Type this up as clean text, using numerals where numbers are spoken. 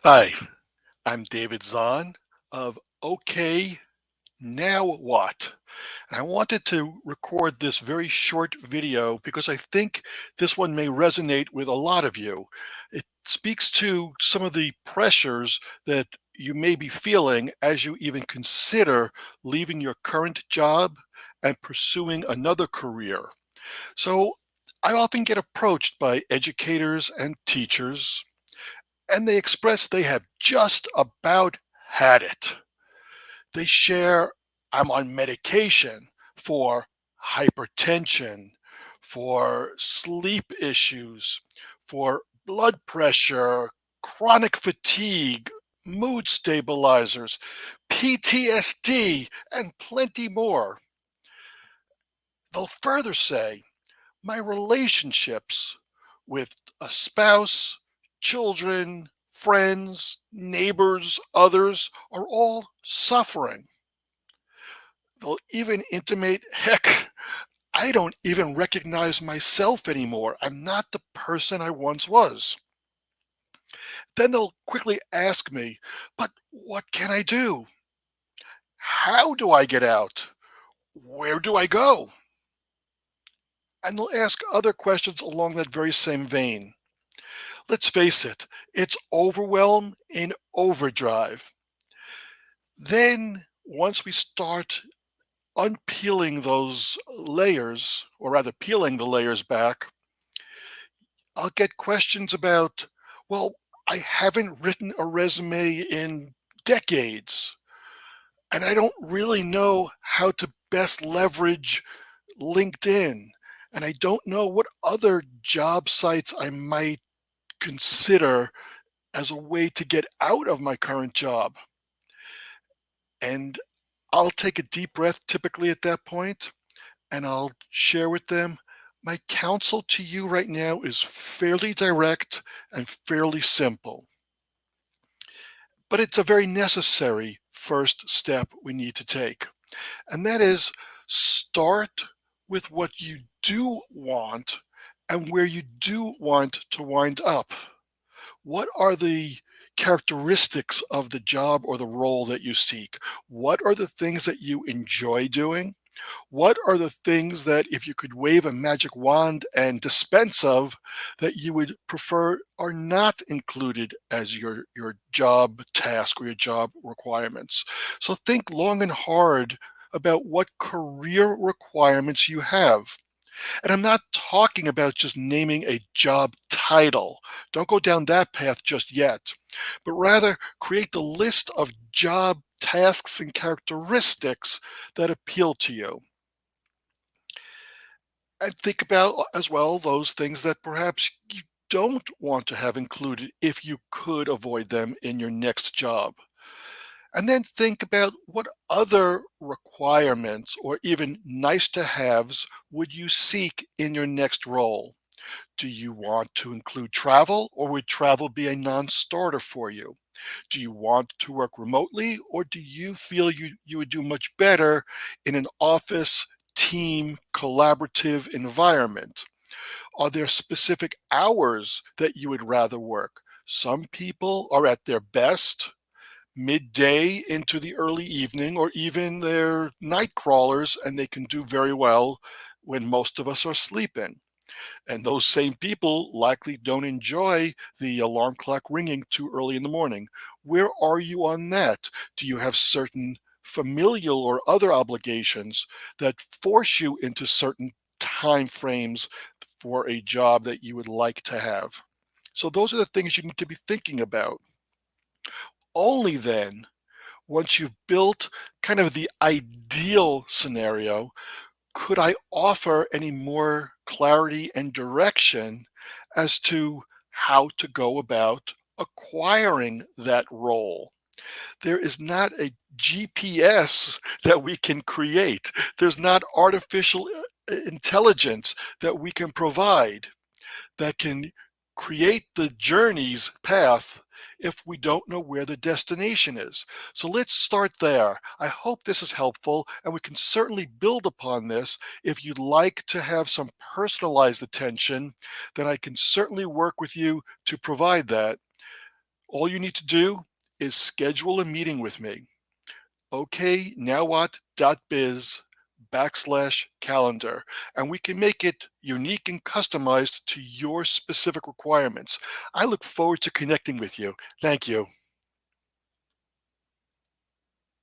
Hi, I'm David Zahn of OK Now What? And I wanted to record this very short video because I think this one may resonate with a lot of you. It speaks to some of the pressures that you may be feeling as you even consider leaving your current job and pursuing another career. So I often get approached by educators and teachers and they express they have just about had it. They share, I'm on medication for hypertension, for sleep issues, for blood pressure, chronic fatigue, mood stabilizers, PTSD, and plenty more. They'll further say, my relationships with a spouse, children, friends, neighbors, others are all suffering. They'll even intimate, heck, I don't even recognize myself anymore. I'm not the person I once was. Then they'll quickly ask me, but what can I do? How do I get out? Where do I go? And they'll ask other questions along that very same vein. Let's face it, it's overwhelm in overdrive. Then, once we start unpeeling those layers, or rather peeling the layers back, I'll get questions about, well, I haven't written a resume in decades, and I don't really know how to best leverage LinkedIn, and I don't know what other job sites I might consider as a way to get out of my current job. And I'll take a deep breath typically at that point, and I'll share with them my counsel to you right now is fairly direct and fairly simple, but it's a very necessary first step we need to take. And that is start with what you do want and where you do want to wind up. What are the characteristics of the job or the role that you seek? What are the things that you enjoy doing? What are the things that if you could wave a magic wand and dispense of that you would prefer are not included as your job task or your job requirements? So think long and hard about what career requirements you have. And I'm not talking about just naming a job title. Don't go down that path just yet, but rather create the list of job tasks and characteristics that appeal to you. And think about as well those things that perhaps you don't want to have included if you could avoid them in your next job. And then think about what other requirements or even nice to haves would you seek in your next role? Do you want to include travel, or would travel be a non starter for you? Do you want to work remotely, or do you feel you would do much better in an office, team, collaborative environment? Are there specific hours that you would rather work? Some people are at their best midday into the early evening, or even they're night crawlers and they can do very well when most of us are sleeping. And those same people likely don't enjoy the alarm clock ringing too early in the morning. Where are you on that? Do you have certain familial or other obligations that force you into certain time frames for a job that you would like to have? So those are the things you need to be thinking about. Only then, once you've built kind of the ideal scenario, could I offer any more clarity and direction as to how to go about acquiring that role? There is not a GPS that we can create. There's not artificial intelligence that we can provide that can create the journey's path if we don't know where the destination is. So let's start there. I hope this is helpful, and we can certainly build upon this. If you'd like to have some personalized attention, then I can certainly work with you to provide that. All you need to do is schedule a meeting with me. OKNowWhat.biz/calendar, and we can make it unique and customized to your specific requirements. I look forward to connecting with you. Thank you.